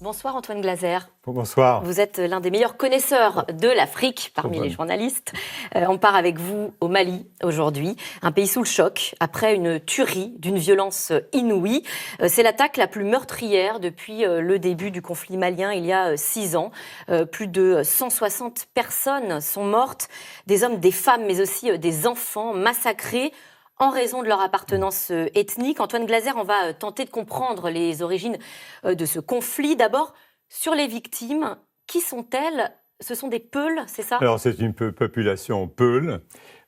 Bonsoir Antoine Glaser. Bonsoir. Vous êtes l'un des meilleurs connaisseurs de l'Afrique parmi les journalistes. On part avec vous au Mali aujourd'hui, un pays sous le choc après une tuerie d'une violence inouïe. C'est l'attaque la plus meurtrière depuis le début du conflit malien il y a 6 ans. Plus de 160 personnes sont mortes, des hommes, des femmes mais aussi des enfants massacrés en raison de leur appartenance ethnique. Antoine Glaser, on va tenter de comprendre les origines de ce conflit. D'abord, sur les victimes, qui sont-elles? Ce sont des Peuls, c'est ça? Alors, c'est une population Peul.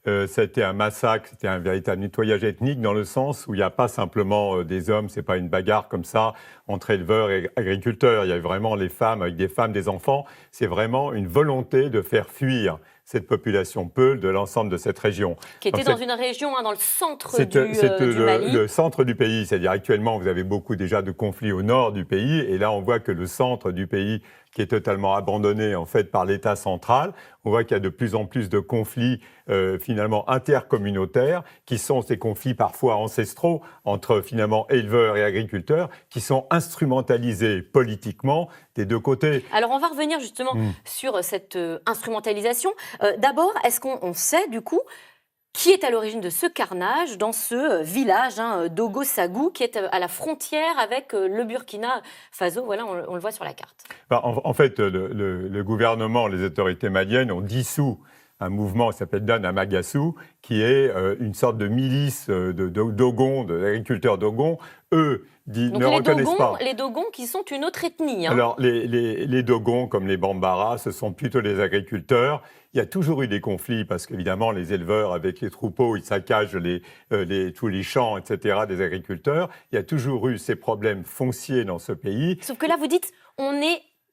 Ça a été un massacre, c'était un véritable nettoyage ethnique dans le sens où il n'y a pas simplement des hommes, c'est pas une bagarre comme ça entre éleveurs et agriculteurs. Il y a vraiment les femmes avec des femmes, des enfants. C'est vraiment une volonté de faire fuir cette population Peul de l'ensemble de cette région. Qui était dans une région, dans le centre du Mali. Le centre du pays, c'est-à-dire actuellement vous avez beaucoup déjà de conflits au nord du pays et là on voit que le centre du pays qui est totalement abandonné en fait par l'État central. On voit qu'il y a de plus en plus de conflits finalement intercommunautaires qui sont ces conflits parfois ancestraux entre finalement éleveurs et agriculteurs qui sont instrumentalisés politiquement des deux côtés. Alors on va revenir justement sur cette instrumentalisation. D'abord, est-ce qu'on sait du coup qui est à l'origine de ce carnage dans ce village d'Ogo Sagou, qui est à la frontière avec le Burkina Faso? Voilà, on le voit sur la carte. En fait, le gouvernement, les autorités maliennes ont dissous un mouvement qui s'appelle Dan Amagassou, qui est une sorte de milice d'Ogon, d'agriculteurs d'Ogon. Eux ne reconnaissent pas. Les Dogons qui sont une autre ethnie. Alors, les Dogons, comme les Bambara, ce sont plutôt les agriculteurs. Il y a toujours eu des conflits parce qu'évidemment, les éleveurs, avec les troupeaux, ils saccagent tous les champs, etc., des agriculteurs. Il y a toujours eu ces problèmes fonciers dans ce pays. Sauf que là, vous dites,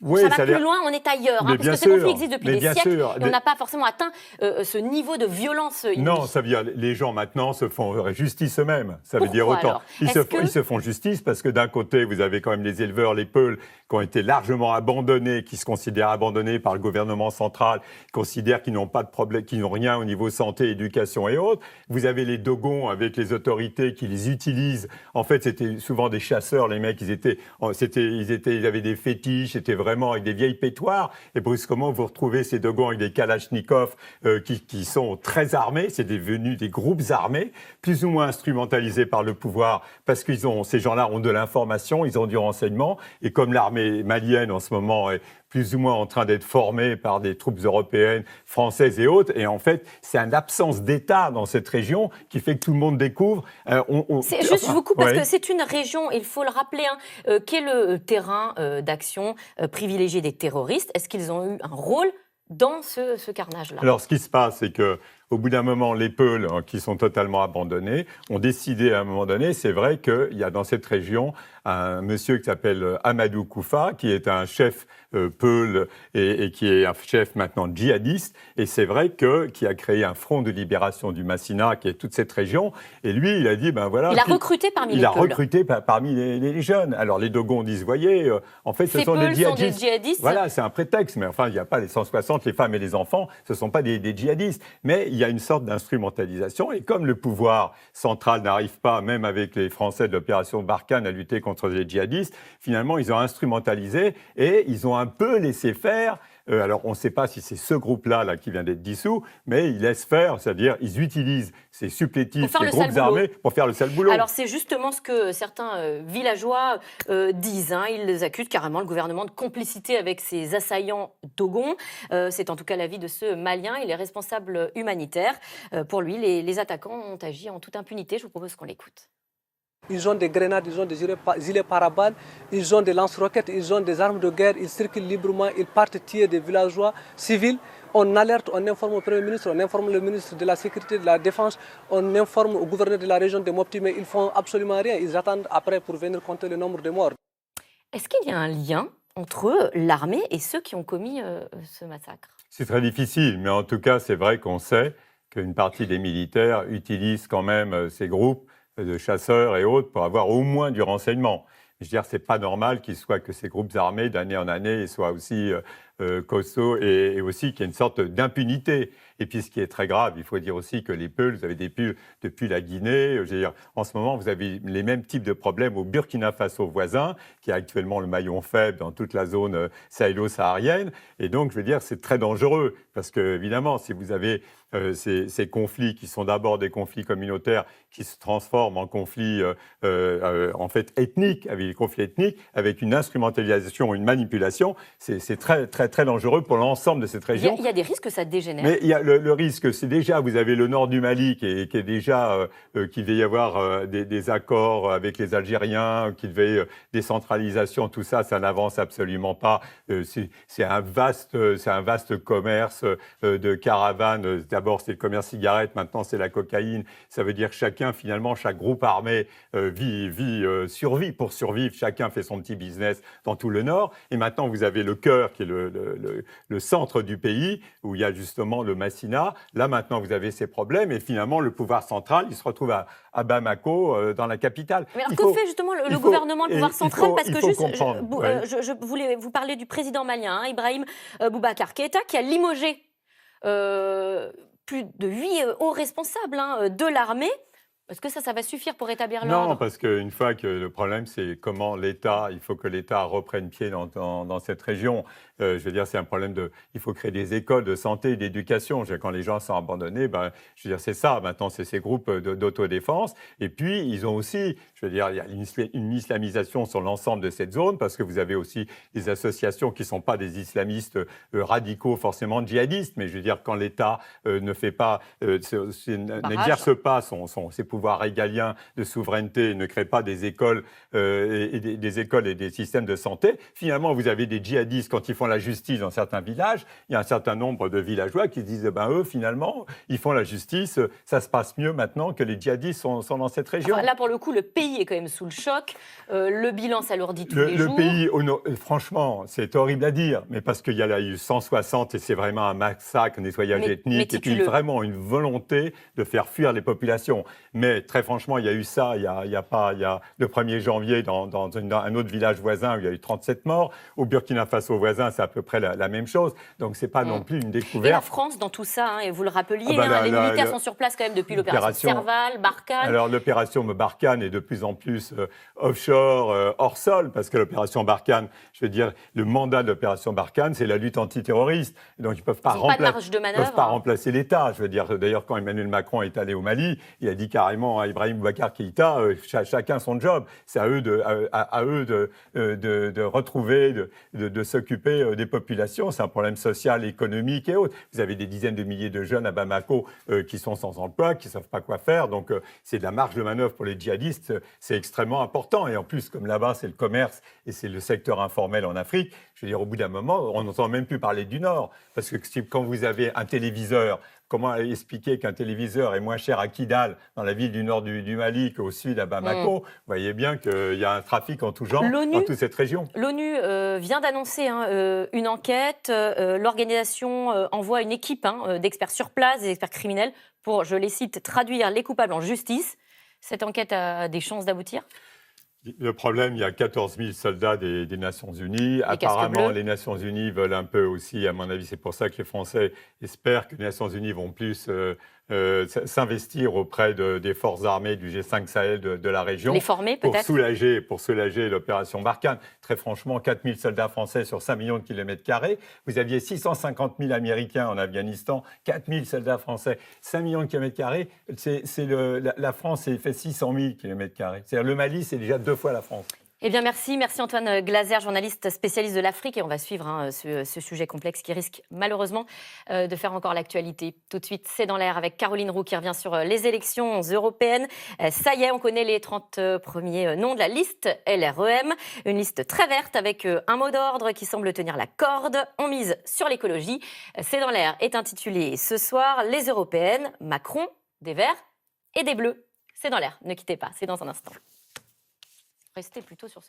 Oui, ça va plus loin, on est ailleurs. Parce que ces conflits existent depuis des siècles et on n'a pas forcément atteint ce niveau de violence inouïe. Non, ça veut dire les gens maintenant se font justice eux-mêmes. Ça veut dire autant. Ils se font justice parce que d'un côté, vous avez quand même les éleveurs, les Peuls, qui ont été largement abandonnés, qui se considèrent abandonnés par le gouvernement central, qui considèrent qu'ils n'ont pas de problème, qu'ils n'ont rien au niveau santé, éducation et autres. Vous avez les Dogons avec les autorités qui les utilisent. En fait, c'était souvent des chasseurs, les mecs, ils avaient des fétiches, c'était vraiment avec des vieilles pétoires. Et brusquement, vous retrouvez ces Dogons avec des kalachnikovs qui sont très armés. C'est devenu des groupes armés, plus ou moins instrumentalisés par le pouvoir, parce que ces gens-là ont de l'information, ils ont du renseignement. Et comme l'armée malienne en ce moment est plus ou moins en train d'être formée par des troupes européennes, françaises et autres. Et en fait, c'est une absence d'État dans cette région qui fait que tout le monde découvre. Je vous coupe parce que c'est une région, il faut le rappeler, qui est le terrain d'action privilégié des terroristes. Est-ce qu'ils ont eu un rôle dans ce carnage-là? Alors, ce qui se passe, c'est qu'au bout d'un moment, les Peuls, qui sont totalement abandonnés, ont décidé à un moment donné, c'est vrai qu'il y a dans cette région un monsieur qui s'appelle Amadou Koufa, qui est un chef Peul et qui est un chef maintenant djihadiste. Et c'est vrai qui a créé un front de libération du Massina, qui est toute cette région. Et lui, il a dit, ben voilà. Il a recruté parmi les Peuls. Il a recruté parmi les jeunes. Alors, les Dogons disent, voyez, en fait, ce sont des djihadistes. Voilà, c'est un prétexte. Mais enfin, il n'y a pas les 160, les femmes et les enfants, ce ne sont pas des djihadistes. Mais il y a une sorte d'instrumentalisation. Et comme le pouvoir central n'arrive pas, même avec les Français de l'opération Barkhane, à lutter contre les djihadistes, finalement, ils ont instrumentalisé et ils ont un peu laissé faire. Alors, on ne sait pas si c'est ce groupe-là qui vient d'être dissous, mais ils laissent faire, c'est-à-dire ils utilisent ces supplétifs, ces groupes armés pour faire le sale boulot. Alors, c'est justement ce que certains villageois disent. Ils accusent carrément le gouvernement de complicité avec ces assaillants Dogons. C'est en tout cas l'avis de ce Malien. Il est responsable humanitaire. Pour lui, les attaquants ont agi en toute impunité. Je vous propose qu'on l'écoute. Ils ont des grenades, ils ont des gilets pare-balles, ils ont des lance-roquettes, ils ont des armes de guerre, ils circulent librement, ils partent tuer des villageois civils. On alerte, on informe le Premier ministre, on informe le ministre de la Sécurité, de la Défense, on informe au gouverneur de la région de Mopti, mais ils ne font absolument rien. Ils attendent après pour venir compter le nombre de morts. Est-ce qu'il y a un lien entre l'armée et ceux qui ont commis ce massacre? C'est très difficile, mais en tout cas, c'est vrai qu'on sait qu'une partie des militaires utilisent quand même ces groupes de chasseurs et autres pour avoir au moins du renseignement. Je veux dire, c'est pas normal qu'il soit que ces groupes armés d'année en année soient aussi costaud et aussi qu'il y a une sorte d'impunité. Et puis ce qui est très grave, il faut dire aussi que les Peuls, vous avez des Peuls depuis la Guinée. Je veux dire, en ce moment, vous avez les mêmes types de problèmes au Burkina Faso voisin, qui est actuellement le maillon faible dans toute la zone sahélo-saharienne. Et donc, je veux dire, c'est très dangereux, parce que évidemment, si vous avez ces conflits qui sont d'abord des conflits communautaires qui se transforment en conflits en fait ethniques, avec des conflits ethniques, avec une instrumentalisation, une manipulation, c'est très, très, très dangereux pour l'ensemble de cette région. Il y a des risques que ça dégénère. Mais il y a le risque, c'est déjà, vous avez le nord du Mali qui est déjà, qu'il devait y avoir des accords avec les Algériens, qu'il devait décentralisation, tout ça, ça n'avance absolument pas. C'est un vaste commerce de caravanes. D'abord, c'est le commerce cigarette, maintenant c'est la cocaïne. Ça veut dire que finalement, chaque groupe armé survit. Pour survivre, chacun fait son petit business dans tout le nord. Et maintenant, vous avez le cœur, qui est le centre du pays, où il y a justement le Massina. Là, maintenant, vous avez ces problèmes. Et finalement, le pouvoir central, il se retrouve à Bamako, dans la capitale. Mais alors, que fait justement le gouvernement, le pouvoir central? Parce que je voulais vous parler du président malien, Ibrahim Boubacar Keïta, qui a limogé plus de 8 hauts responsables de l'armée. Est-ce que ça va suffire pour rétablir l'ordre? Non, parce qu'une fois que le problème, c'est comment il faut que l'État reprenne pied dans cette région. Je veux dire, c'est un problème il faut créer des écoles de santé et d'éducation. Quand les gens sont abandonnés, je veux dire, c'est ça. Maintenant, c'est ces groupes d'autodéfense. Et puis, ils ont aussi, je veux dire, il y a une islamisation sur l'ensemble de cette zone, parce que vous avez aussi des associations qui ne sont pas des islamistes radicaux, forcément djihadistes. Mais je veux dire, quand l'État ne fait pas, n'exerce pas ses pouvoirs régaliens de souveraineté, ne crée pas des écoles et des systèmes de santé, finalement, vous avez des djihadistes, quand ils font la justice dans certains villages, il y a un certain nombre de villageois qui se disent, eux, finalement, ils font la justice, ça se passe mieux maintenant que les djihadistes sont dans cette région. Enfin, là, pour le coup, le pays est quand même sous le choc. Le bilan s'alourdit tous les jours. Le pays, franchement, c'est horrible à dire, mais parce qu'il y a eu 160 et c'est vraiment un massacre, un nettoyage ethnique, et puis vraiment une volonté de faire fuir les populations. Mais très franchement, il y a eu ça, il y a le 1er janvier dans un autre village voisin où il y a eu 37 morts. Au Burkina Faso voisin, c'est à peu près la même chose. Donc, ce n'est pas non plus une découverte. Et la France, dans tout ça, et vous le rappeliez, les militaires sont sur place quand même depuis l'opération Serval, Barkhane. Alors, l'opération Barkhane est de plus en plus offshore, hors sol, parce que l'opération Barkhane, je veux dire, le mandat de l'opération Barkhane, c'est la lutte antiterroriste. Donc, ils ne peuvent pas remplacer l'État. Je veux dire, d'ailleurs, quand Emmanuel Macron est allé au Mali, il a dit carrément à Ibrahim Boubacar Keïta, chacun son job. C'est à eux de retrouver, de s'occuper des populations. C'est un problème social, économique et autres. Vous avez des dizaines de milliers de jeunes à Bamako qui sont sans emploi, qui ne savent pas quoi faire. Donc, c'est de la marge de manœuvre pour les djihadistes. C'est extrêmement important. Et en plus, comme là-bas, c'est le commerce et c'est le secteur informel en Afrique, je veux dire, au bout d'un moment, on n'entend même plus parler du Nord. Parce que quand vous avez un téléviseur, comment expliquer qu'un téléviseur est moins cher à Kidal, dans la ville du nord du Mali, qu'au sud à Bamako? Vous voyez bien qu'il y a un trafic en tout genre dans toute cette région. L'ONU vient d'annoncer une enquête. L'organisation envoie une équipe d'experts sur place, des experts criminels, pour, je les cite, traduire les coupables en justice. Cette enquête a des chances d'aboutir? Le problème, il y a 14 000 soldats des Nations Unies. Apparemment, les Nations Unies veulent un peu aussi, à mon avis, c'est pour ça que les Français espèrent que les Nations Unies vont plus s'investir auprès des forces armées du G5 Sahel de la région. Les former peut-être? Pour soulager l'opération Barkhane. Très franchement, 4 000 soldats français sur 5 millions de kilomètres carrés. Vous aviez 650 000 Américains en Afghanistan, 4 000 soldats français, 5 millions de kilomètres carrés. La France fait 600 000 kilomètres carrés. C'est-à-dire le Mali, c'est déjà 2 fois la France. Eh bien, merci Antoine Glaser, journaliste spécialiste de l'Afrique. Et on va suivre ce sujet complexe qui risque malheureusement de faire encore l'actualité. Tout de suite, c'est dans l'air avec Caroline Roux qui revient sur les élections européennes. Ça y est, on connaît les 30 premiers noms de la liste LREM. Une liste très verte avec un mot d'ordre qui semble tenir la corde. On mise sur l'écologie. C'est dans l'air est intitulé ce soir les européennes, Macron, des Verts et des Bleus. C'est dans l'air, ne quittez pas, c'est dans un instant. Restez plutôt sur ce